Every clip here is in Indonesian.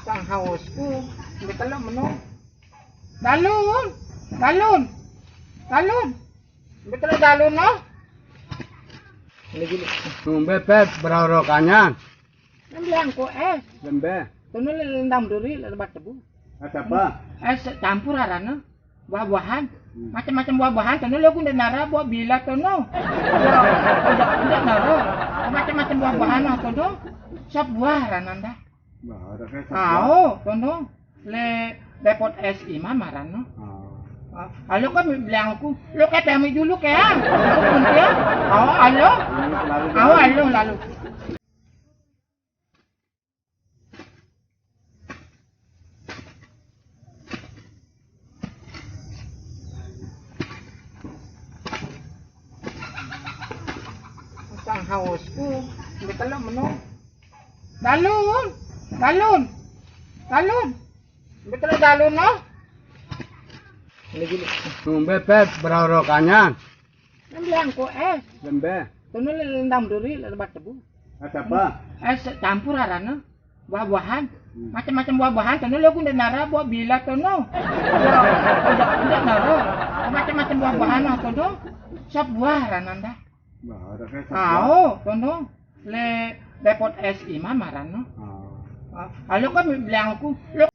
Sang hausku, betul menu. Dalun, dalun, dalun, betul dalun no. Ini gini. Tumbe pep berorokannya. Bilang ko Lembe. tono lendam duri lebat tebu. Ada apa? Campur arana buah-buahan. Macam-macam buah-buahan tono lo kun nara buah bila tono. Udah nara. Macam-macam buah-buahan tono. Sop buah rananda. Nah, ada kayak Tono le depot es imam marano. Halo kan bilang aku, lo kayak pemi dulu kayak. Ya. Halo. Halo lalu. Sang hausku, betul menu. Dalun, dalun, dalun, betul dalun no. Ini gini. Tumbe pep berorokannya. Bilang ko Lembe. tono lendam duri lebat tebu. Ada apa? Campur arana buah-buahan. Macam-macam buah-buahan tono lo kun nara buah bila tono. Udah nara. Macam-macam buah-buahan tono. Sop buah rananda. Nah, ada kayak Tono le depot es imam marano. Halo kan bilang aku, lo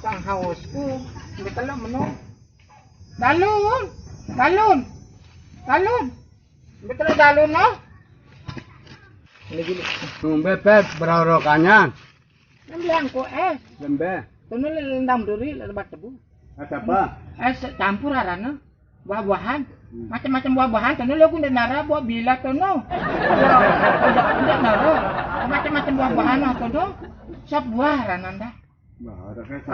sang hausku, betul menu. Dalun, dalun, dalun, betul dalun no. Ini gini. Tumbe pep berorokannya. Bilang ko Lembe. tono lendam duri lebat tebu. Ada apa? Campur arana buah-buahan. Macam-macam buah-buahan tono lo kun nara buah bila tono. Udah nara. Macam-macam buah-buahan tono. Sop buah rananda. Nah, ada kayak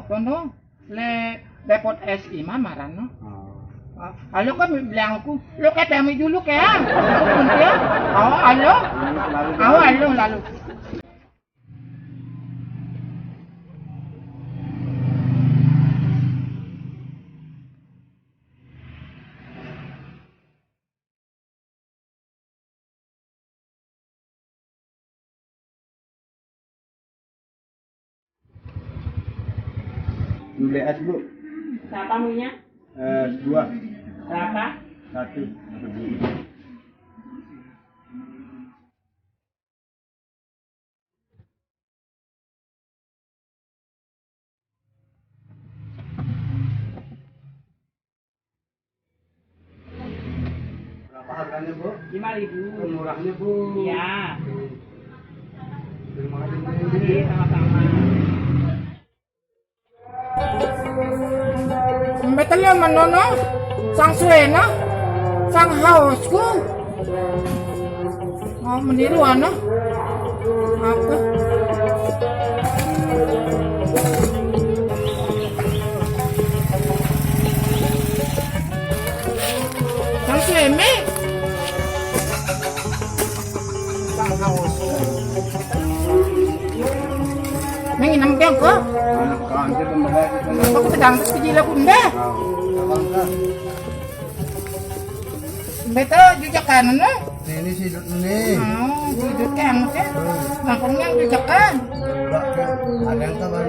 Tono le depot es imam marano. Halo kan bilang aku, lo kayak pemi dulu kayak. Ya. Halo lalu. Beli es bu. Siapa punya? Es 2. Berapa? 1. Berapa harganya bu? 5.000. Murahnya bu. Iya. Terima kasih bu. Sama-sama. Betul ya menono, sang suena, sang hausku. Meniru ano? Apa? Sang sueme, sang hausku. Menginam dia ko? Kanti pembeli. Ako sedang kejila bunda. Beto juga kan no? Ini sidut ini. Duduk kan, nangkongnya juga kan. Ada yang kabar.